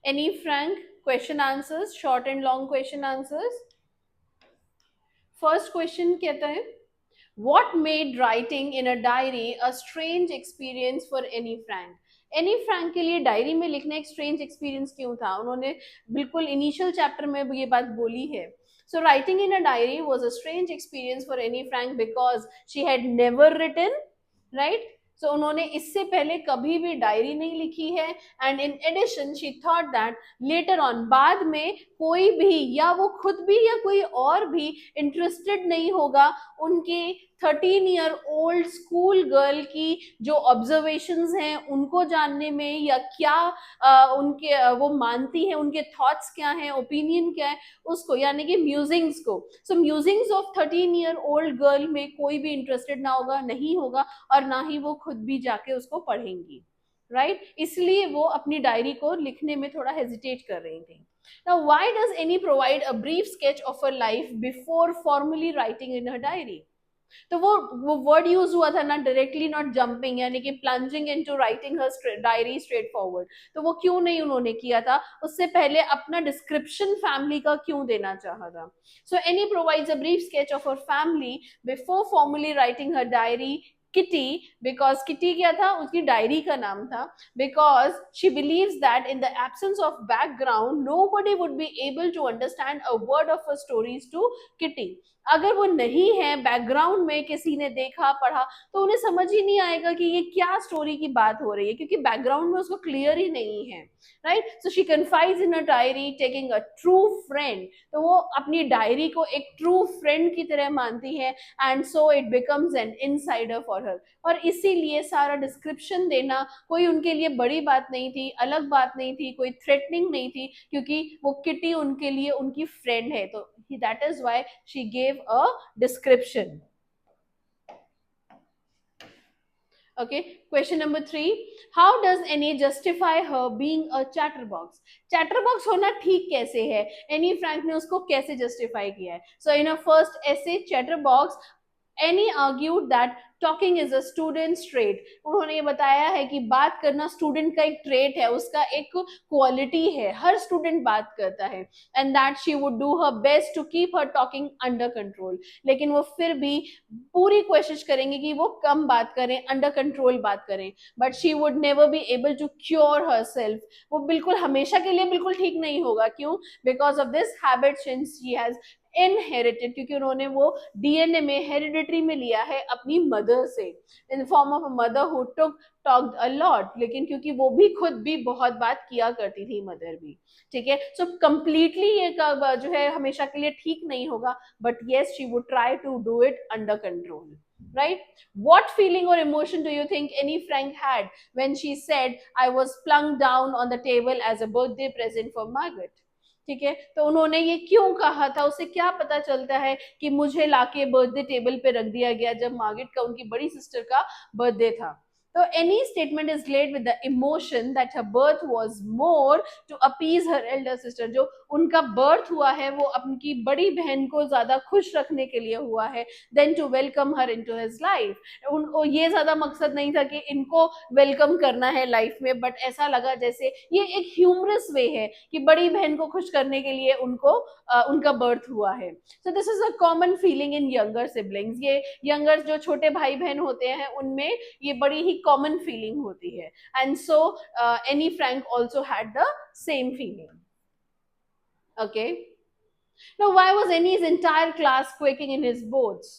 Any frank question answers, short and long question answers? First question कहता है, what made writing in a diary a strange experience for Annie Frank? Anne Frank के लिए diary में लिखना एक strange experience क्यों था? उन्होंने बिल्कुल इनिशियल चैप्टर में ये बात बोली है. So writing in a diary was a strange experience for Annie Frank because she had never written, right? So उन्होंने इससे पहले कभी भी डायरी नहीं लिखी है. And in addition she thought that later on, बाद में कोई भी, या वो खुद भी या कोई और भी इंटरेस्टेड नहीं होगा उनके 13-year-old स्कूल गर्ल की जो ऑब्जर्वेशंस हैं उनको जानने में, या क्या उनके वो मानती है, उनके थॉट्स क्या हैं, ओपिनियन क्या है उसको, यानी कि म्यूजिंग्स को. सो म्यूजिंग्स ऑफ 13-year-old गर्ल में कोई भी इंटरेस्टेड ना होगा, नहीं होगा, और ना ही वो खुद भी जाके उसको पढ़ेंगी, राइट? इसलिए वो अपनी डायरी को लिखने में थोड़ा हेजिटेट कर रही थी. Now, why does Annie provide a brief sketch of her life before formally writing in her diary? तो वो वर्ड यूज हुआ था ना, डायरेक्टली नॉट जंपिंग, यानी कि plunging into writing her diary straight forward. तो वो क्यों नहीं उन्होंने किया था? उससे पहले अपना डिस्क्रिप्शन फैमिली का क्यों देना चाहा था? So Anne provides a brief sketch of her family before formally writing her diary Kitty. Because Kitty क्या था? उसकी डायरी का नाम था. Because she believes that in the absence of background nobody would be able to understand a word of her stories to Kitty. अगर वो नहीं है, बैकग्राउंड में किसी ने देखा पढ़ा, तो उन्हें समझ ही नहीं आएगा कि ये क्या स्टोरी की बात हो रही है, क्योंकि बैकग्राउंड में उसको क्लियर ही नहीं है, right? So she confides in a diary taking a true friend. तो वो अपनी डायरी को एक ट्रू फ्रेंड की तरह मानती है, and so it becomes N insider for her. और इसीलिए सारा डिस्क्रिप्शन देना कोई उनके लिए बड़ी बात नहीं थी, अलग बात नहीं थी, कोई थ्रेटनिंग नहीं थी, क्योंकि वो किटी उनके लिए उनकी फ्रेंड है. तो that is why she gave a description. Okay, question number 3. How does Annie justify her being a chatterbox? Chatterbox होना ठीक कैसे है? Annie Frank ने उसको कैसे justify किया है? So in her first essay, Chatterbox, Annie argued that talking is a student trait. उन्होंने ये बताया है कि बात करना स्टूडेंट का एक ट्रेट है, उसका एक क्वालिटी है, हर स्टूडेंट बात करता है. And that she would do her best to keep her talking under control. लेकिन वो फिर भी पूरी कोशिश करेंगे कि वो कम बात करें, अंडर कंट्रोल बात करें. But she would never be able to cure herself. वो बिल्कुल हमेशा के लिए बिल्कुल ठीक नहीं होगा. क्यों? Because of this habit since she has inherited, क्योंकि उन्होंने वो डीएनए में, हेरिडिटरी में लिया है अपनी मदर से, in form of a mother who took talked a lot. लेकिन क्योंकि वो भी खुद भी बहुत बात किया करती थी, मदर भी, ठीक है. सो कंप्लीटली ये जो है हमेशा के लिए ठीक नहीं होगा, but yes she would try to do it under control, right? What feeling or emotion do you think Annie Frank had when she said, I was plunked down on the table as a birthday present for Margaret? ठीक है, तो उन्होंने ये क्यों कहा था? उसे क्या पता चलता है कि मुझे लाके बर्थडे टेबल पे रख दिया गया जब मार्गरेट का, उनकी बड़ी सिस्टर का बर्थडे था? तो any statement is laid with the emotion that her birth was more to appease her elder sister. जो उनका बर्थ हुआ है वो अपनी बड़ी बहन को ज्यादा खुश रखने के लिए हुआ है, then to welcome her into his life. उनको ये ज्यादा मकसद नहीं था कि इनको वेलकम करना है लाइफ में, बट ऐसा लगा जैसे ये एक ह्यूमरस वे है कि बड़ी बहन को खुश करने के लिए उनको उनका बर्थ हुआ है. So this is a common feeling in younger siblings. ये यंगर जो छोटे भाई बहन होते हैं उनमें ये बड़ी ही कॉमन फीलिंग होती है. And so Anne Frank also had the same feeling. Okay. Now, why was Annie's entire class quaking in his boots?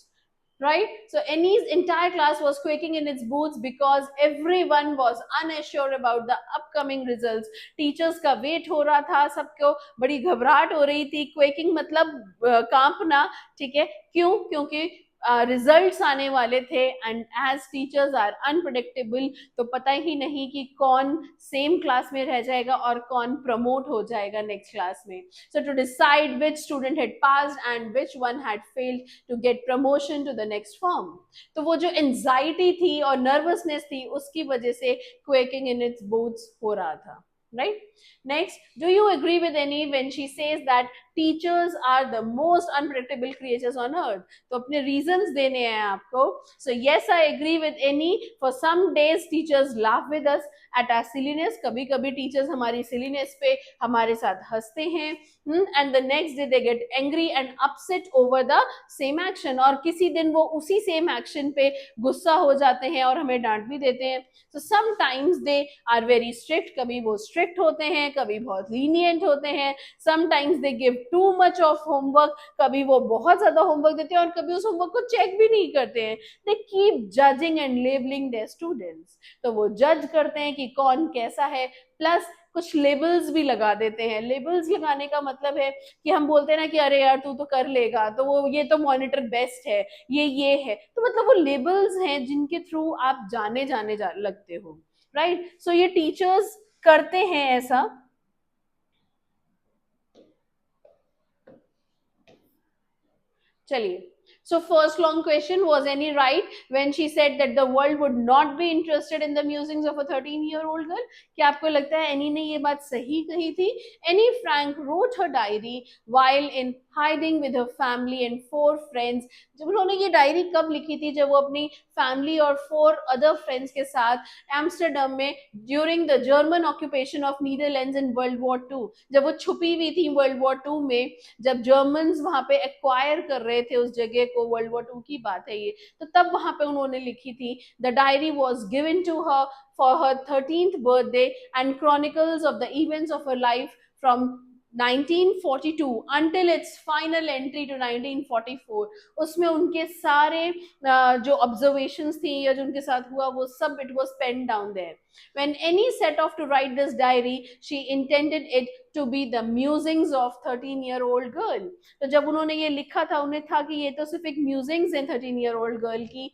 Right? So Annie's entire class was quaking in its boots because everyone was unsure about the upcoming results. Teachers का wait हो रहा था, सबको बड़ी घबराहट हो रही थी. क्वेकिंग मतलब कांपना, ठीक है. क्यों? क्योंकि रिजल्ट्स आने वाले थे, and as teachers are unpredictable, तो पता ही नहीं कि कौन सेम क्लास में रह जाएगा और कौन प्रमोट हो जाएगा नेक्स्ट क्लास में. So to decide which student had passed and which one had failed to get promotion to the next form. तो वो जो एंजाइटी थी और नर्वसनेस थी उसकी वजह से क्वेकिंग इन इट्स बूट्स हो रहा था. right? Next, do you agree with Annie when she says that teachers are the most unpredictable creatures on earth? तो अपने reasons देने हैं आपको. So yes, I agree with Annie. For some days teachers laugh with us at our silliness. कभी कभी teachers हमारी silliness पे हमारे साथ हंसते हैं. And the next day they get angry and upset over the same action. और किसी दिन वो उसी same action पे गुस्सा हो जाते हैं और हमें डांट भी देते हैं. So sometimes they are very strict. कभी वो strict होते हैं, कभी बहुत lenient होते हैं. Sometimes they give too much of homework. कभी वो बहुत ज्यादा homework देते हैं और कभी उस homework को check भी नहीं करते हैं. They keep judging and labeling their students. तो वो judge करते हैं कि कौन कैसा है. Plus कुछ लेबल्स भी लगा देते हैं. लेबल्स लगाने का मतलब है कि हम बोलते हैं ना कि अरे यार तू तो कर लेगा, तो वो ये तो मॉनिटर बेस्ट है, ये है, तो मतलब वो लेबल्स हैं जिनके थ्रू आप जाने लगते हो, राइट? सो ये टीचर्स करते हैं ऐसा. चलिए, so first long question, was Annie right when she said that the world would not be interested in the musings of a 13-year-old girl? क्या आपको लगता है एनी ने ये बात सही कही थी? Annie Frank wrote her diary while in hiding with her family and 4 friends. जब उन्होंने ये डायरी कब लिखी थी? जब वो अपनी फैमिली और 4 अदर फ्रेंड्स के साथ एम्स्टरडम में during the German occupation of Netherlands in world war 2, जब वो छुपी हुई थी वर्ल्ड वॉर 2 में, जब जर्मन्स वहां पे एक्वायर कर रहे थे उस जगह को, वर्ल्ड वॉर 2 की बात है ये, तो तब वहां पे उन्होंने लिखी थी. The diary was given to her for her 13th birthday and chronicles of the events of her life from 1942 until its final entry to 1944. उसमें उनके सारे जो ऑब्जर्वेशंस थी या जो उनके साथ हुआ वो सब it was penned down there. When Annie set off to write this diary, she intended it to be the musings of 13-year-old girl. तो जब उन्होंने ये लिखा था, उन्हें था कि ये तो सिर्फ एक musings है 13-year-old girl की,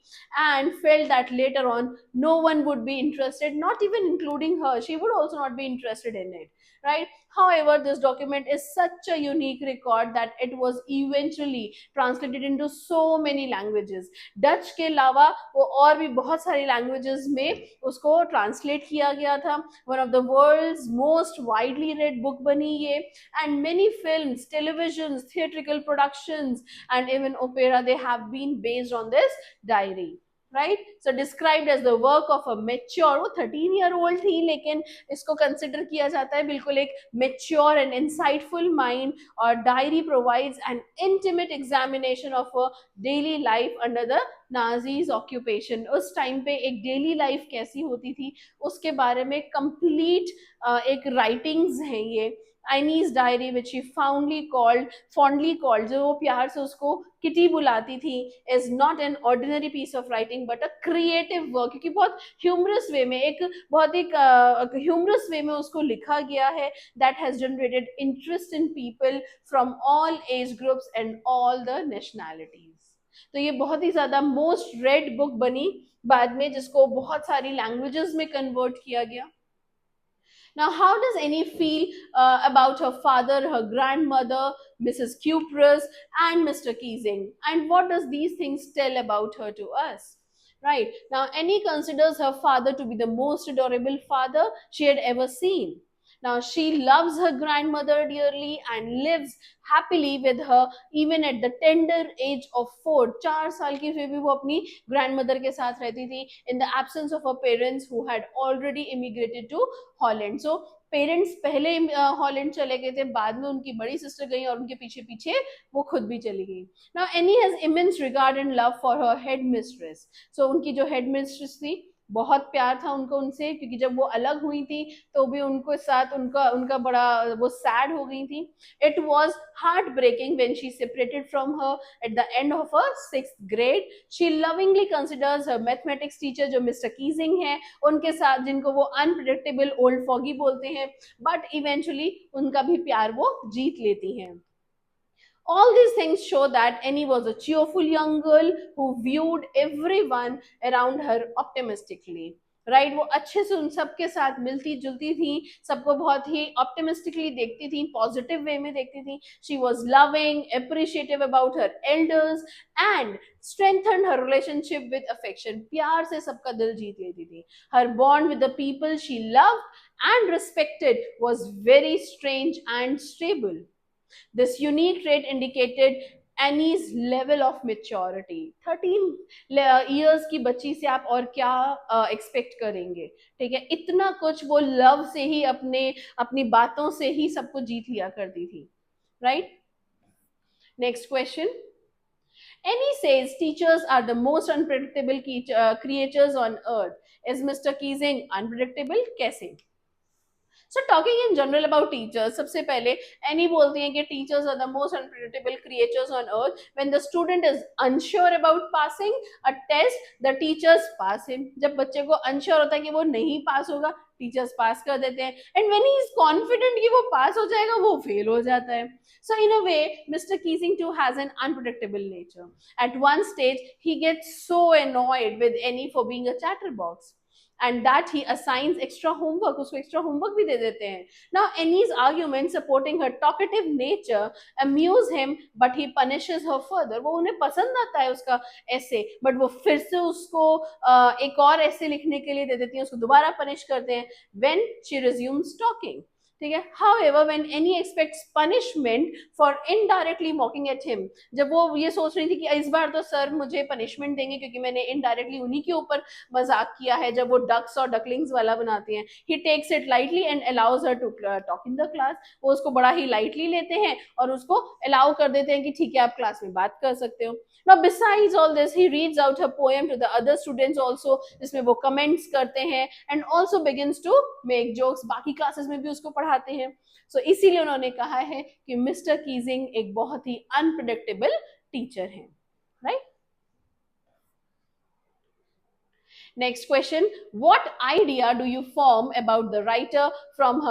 and felt that later on no one would be interested, not even including her. She would also not be interested in it, right? However, this document is such a unique record that it was eventually translated into so many languages. Dutch के अलावा वो और भी बहुत सारी languages में उसको translate किया गया था. One of the world's most widely read book बनी ये, and many films, televisions, theatrical productions and even opera, they have been based on this diary. Right? So described as the work of a mature, वो 13-year-old थी लेकिन इसको consider किया जाता है बिल्कुल एक मेच्योर एंड इंसाइटफुल माइंड. और diary provides N intimate examination of a daily life under the Nazis occupation. उस टाइम पे एक डेली लाइफ कैसी होती थी उसके बारे में कंप्लीट एक राइटिंग्स हैं ये. Annie's diary, which she fondly called, जो वो प्यार से उसको किटी बुलाती थी, is not an ordinary piece of writing but a creative work. क्योंकि बहुत ह्यूमरस वे में, एक बहुत एक ह्यूमरस वे में उसको लिखा गया है, that has generated interest in people from all age groups and all the nationalities. तो ये बहुत ही ज्यादा मोस्ट रेड बुक बनी बाद में, जिसको बहुत सारी लैंग्वेजेस में कन्वर्ट किया गया. Now, how does Annie feel about her father, her grandmother, Mrs. Cuprus, and Mr. Keesing? And what does these things tell about her to us? Right. Now, Annie considers her father to be the most adorable father she had ever seen. Now, she loves her grandmother dearly and lives happily with her even at the tender age of 4. 4 साल की फिर भी वो अपनी grandmother के साथ रहती थी in the absence of her parents who had already immigrated to Holland. So parents पहले हॉलैंड चले गए थे, बाद में उनकी बड़ी सिस्टर गई और उनके पीछे पीछे वो खुद भी चली गई. Now Annie has immense regard and love for her head mistress. सो उनकी जो हेड मिस्ट्रेस थी, बहुत प्यार था उनको उनसे, क्योंकि जब वो अलग हुई थी तो भी उनको साथ उनका उनका बड़ा वो सैड हो गई थी. It was heartbreaking when she separated from her at the end of her 6th grade. She lovingly considers her mathematics teacher जो मिस्टर कीजिंग है, उनके साथ, जिनको वो अनप्रिडिक्टेबल ओल्ड फॉगी बोलते हैं, बट इवेंचुअली उनका भी प्यार वो जीत लेती हैं. All these things show that Annie was a cheerful young girl who viewed everyone around her optimistically. Right, वो अच्छे से उन सबके साथ मिलती जुलती थी, सबको बहुत ही ऑप्टिमिस्टिकली देखती थी, पॉजिटिव वे में देखती थी. She was loving, appreciative about her elders and strengthened her relationship with affection. प्यार से सबका दिल जीत लेती थी. Her bond with the people she loved and respected was very strange and stable. This unique trait indicated Annie's level of maturity. 13 years की बच्ची से आप और क्या एक्सपेक्ट करेंगे? ठीक है, इतना कुछ वो लव से ही अपनी बातों से ही सबको जीत लिया करती थी, right? Next question. Annie says teachers are the most unpredictable creatures on earth. Is Mr. Keesing unpredictable? कैसे? So talking in general about teachers, सबसे पहले एनी बोलती हैं कि teachers are the most unpredictable creatures on earth. When the student is unsure about passing a test, the teachers pass him. जब बच्चे को unsure होता है कि वो नहीं पास होगा, टीचर्स पास कर देते हैं. And when he is confident कि वो पास हो जाएगा, वो फेल हो जाता है. So in a way, Mr. Keesing too has an unpredictable nature. At one stage, he gets so annoyed with Annie for being a chatterbox, and that he assigns extra homework. उसको extra homework भी दे देते हैं. Now Annie's argument supporting her talkative nature amuse him, but he punishes her further. वो उन्हें पसंद आता है उसका ऐसे, but वो फिर से उसको एक और ऐसे लिखने के लिए दे देती हैं, उसको दोबारा पनिश करते हैं when she resumes talking. ठीक है. However, when Annie expects punishment for indirectly mocking at him, जब वो ये सोच रही थी कि इस बार तो सर मुझे पनिशमेंट देंगे क्योंकि मैंने इनडायरेक्टली उन्हीं के ऊपर मजाक किया है, जब वो डक्स और डकलिंग्स वाला बनाती हैं, he takes it lightly and allows her to talk in the class. वो उसको बड़ा ही lightly लेते हैं और उसको allow कर देते हैं कि ठीक है आप क्लास में बात कर सकते हो. Now besides all this, he reads out her poem to the other students also, जिसमें वो comments करते हैं and also begins to make jokes. बाकी क्लासेस में भी उसको पढ़ाते हैं. So इसीलिए उन्होंने कहा है कि मिस्टर कीजिंग एक बहुत ही अनप्रेडिक्टेबल टीचर हैं, right? Next question. What idea do you form about the writer from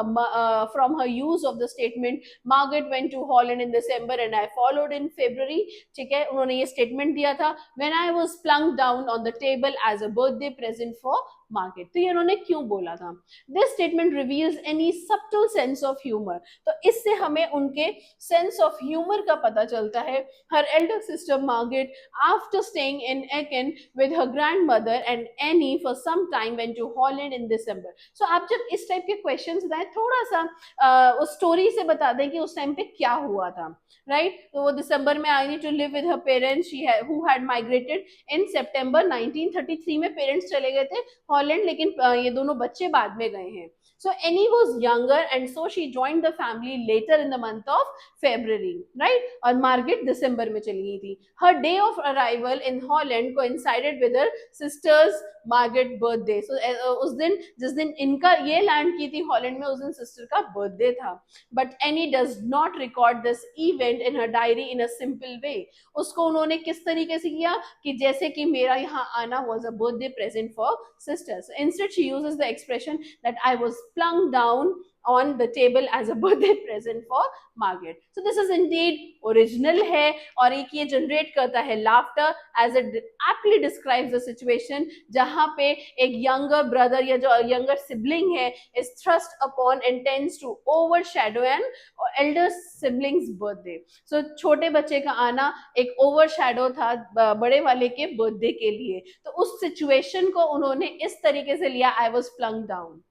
her use of the statement Margaret went to Holland in December and I followed in February? ठीक है, उन्होंने ये statement दिया था when I was plunked down on the table as a birthday present for Margaret. तो ये उन्होंने क्यों बोला था? This statement reveals any subtle sense of humor. तो इससे हमें उनके sense of humor का पता चलता है. Her elder sister Margaret, after staying in Aachen with her grandmother and Annie for some time, went to Holland in December. So आप जब इस टाइप के क्वेश्चंस बताएं, थोड़ा सा उस स्टोरी से बता दें कि उस टाइम पे क्या हुआ था, राइट? तो वो दिसंबर में आई to live with her parents who had migrated in सितंबर 1933 में. पेरेंट्स चले गए थे हॉलैंड, लेकिन ये दोनों बच्चे बाद में गए हैं. So Annie was younger and so she joined the family later in the month of February, right? और मार्गरेट दिसंबर में चली गई थी. Her day of arrival in Holland coincided with her sister's Margaret birthday. So उस दिन जिस दिन इनका ये लैंड की थी हॉलैंड में, उस दिन सिस्टर का बर्थडे था. But Annie does not record this event in her diary in a simple way. उसको उन्होंने किस तरीके से किया कि जैसे कि मेरा यहाँ आना was a birthday present for sisters. So instead she uses the expression that I was plunked down on the table as a birthday present for Margaret. So this is indeed original है और एक ये generate करता है laughter as it aptly describes the situation जहाँ पे एक younger brother या जो younger sibling है is thrust upon and tends to overshadow an elder sibling's birthday. So छोटे बच्चे का आना एक overshadow था बड़े वाले के birthday के लिए. तो उस situation को उन्होंने इस तरीके से लिया, I was plunked down.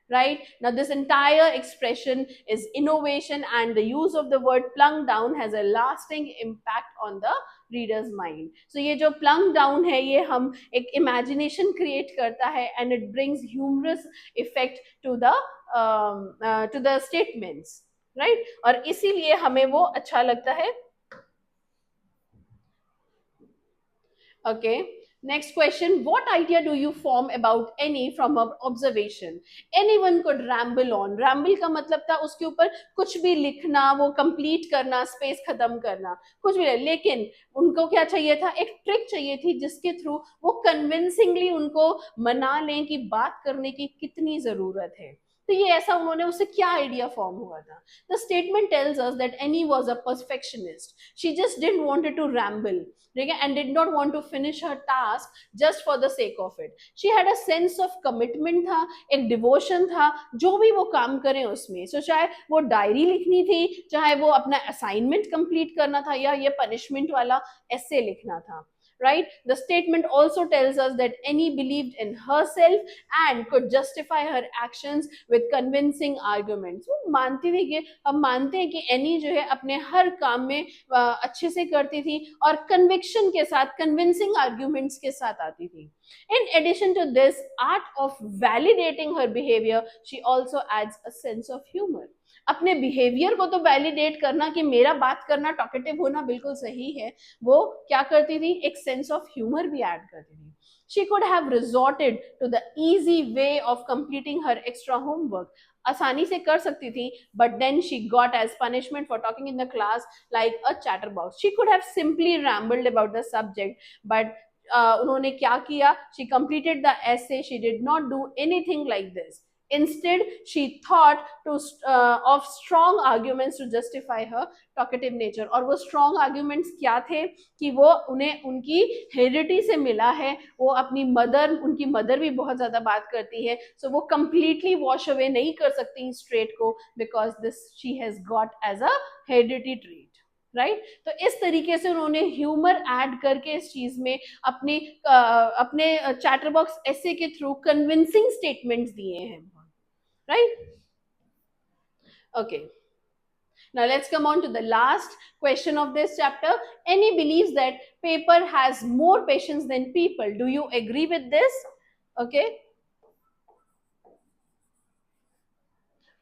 Right? Now this entire expression is innovation and the use of the word plunked down has a lasting impact on the reader's mind. So ये जो plunked down है ये हम एक imagination create करता है and it brings humorous effect to the statements, right? और इसीलिए हमें वो अच्छा लगता है. Okay. Next question. What idea do you form about Annie from her observation? Anyone could ramble on. Ramble का मतलब था उसके ऊपर कुछ भी लिखना, वो complete करना, space खत्म करना, कुछ भी. लेकिन उनको क्या चाहिए था? एक ट्रिक चाहिए थी जिसके थ्रू वो convincingly उनको मना लें कि बात करने की कितनी जरूरत है. तो ये ऐसा उन्होंने उससे क्या आइडिया फॉर्म हुआ था? The statement tells us that Annie was a perfectionist. She just didn't wanted to ramble, and did not want to finish her task just for the sake of it. She had a sense of commitment था, एक devotion था, जो भी वो काम करें उसमें. So चाहे वो डायरी लिखनी थी, चाहे वो अपना असाइनमेंट कंप्लीट करना था, या ये पनिशमेंट वाला ऐसे लिखना था. right? The statement also tells us that Annie believed in herself and could justify her actions with convincing arguments. वो मानती थी कि हम मानते हैं कि एनी जो है अपने हर काम में अच्छे से करती थी और कन्विक्शन के साथ, कन्विंसिंग आर्ग्यूमेंट्स के साथ आती थी. In addition to this art of validating her behavior, she also adds a sense of humor. अपने बिहेवियर को तो वैलिडेट करना कि मेरा बात करना, टॉकेटिव होना बिल्कुल सही है, वो क्या करती थी, एक सेंस ऑफ ह्यूमर भी ऐड करती थी. She could have resorted to the easy way of completing her extra homework. आसानी से कर सकती थी, but then she got as punishment for talking in the class like a chatterbox. She could have simply rambled about the subject, but उन्होंने क्या किया, she completed the essay. She did not do anything like this. Instead, she thought of strong arguments to justify her talkative nature. और वो strong arguments क्या थे कि वो उन्हें उनकी हेरिडिटी से मिला है, वो अपनी मदर, उनकी मदर भी बहुत ज्यादा बात करती है, so वो completely wash away नहीं कर सकती straight को, because this she has got as a heredity trait. Right तो इस तरीके से उन्होंने ह्यूमर ऐड करके इस चीज में अपने चैटरबॉक्स ऐसे के थ्रू कन्विंसिंग स्टेटमेंट्स दिए हैं. Right okay, now let's come on to the last question of this chapter. Annie believes that paper has more patience than people. Do you agree with this? Okay.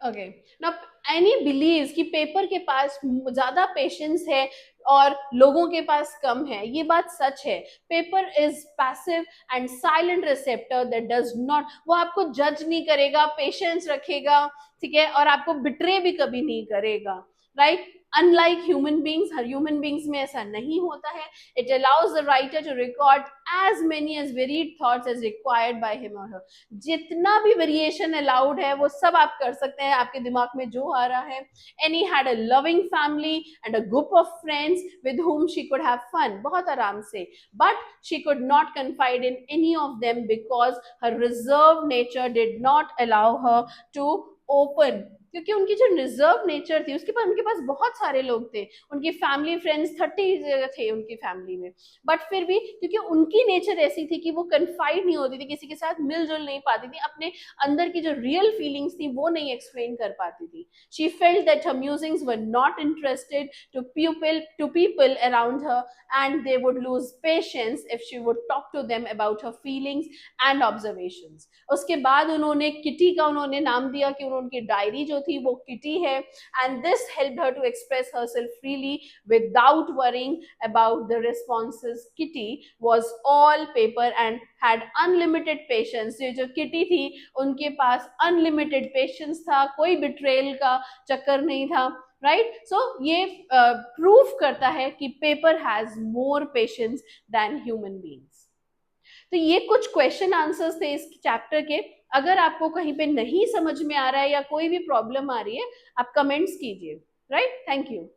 Okay, now Annie believes कि paper के पास ज्यादा patience है और लोगों के पास कम है. ये बात सच है. Paper is passive and silent receptor that does not, वो आपको जज नहीं करेगा, पेशेंस रखेगा, ठीक है, और आपको बिट्रे भी कभी नहीं करेगा. राइट, अनलाइक ह्यूमन बींग्स, हर ह्यूमन बींग्स में ऐसा नहीं होता है. It allows the writer to record as many as varied thoughts as required by him और हर. जितना भी वेरिएशन अलाउड है वो सब आप कर सकते हैं आपके दिमाग में जो आ रहा है. Annie had a loving family and a group of friends with whom she could have fun, बहुत आराम से, but she could not confide in any of them because her reserved nature did not allow her to open. क्योंकि उनकी जो reserve nature थी, उसके पास, उनके पास बहुत सारे लोग थे, उनकी फैमिली फ्रेंड्स 30 थे उनकी फैमिली में, बट फिर भी क्योंकि उनकी नेचर ऐसी थी कि वो कन्फाइड नहीं होती थी, किसी के साथ मिलजुल नहीं पाती थी, अपने अंदर की जो रियल फीलिंग्स थी वो नहीं एक्सप्लेन कर पाती थी. She felt that her musings were not interested to people around her and they would lose patience if she would talk to them about her feelings and observations. उसके बाद उन्होंने kitty का उन्होंने नाम दिया कि उनकी डायरी जो थी वो किटी है, and this helped her to express herself freely without worrying about the responses. Kitty was all paper and had unlimited patience. ये जो किटी थी उनके पास unlimited patience था, कोई betrayal का चक्कर नहीं था. राइट, सो ये प्रूफ करता है कि paper has more patience than human beings. तो ये कुछ क्वेश्चन आंसर्स थे इस चैप्टर के. अगर आपको कहीं पे नहीं समझ में आ रहा है या कोई भी प्रॉब्लम आ रही है, आप कमेंट्स कीजिए. Right, thank you.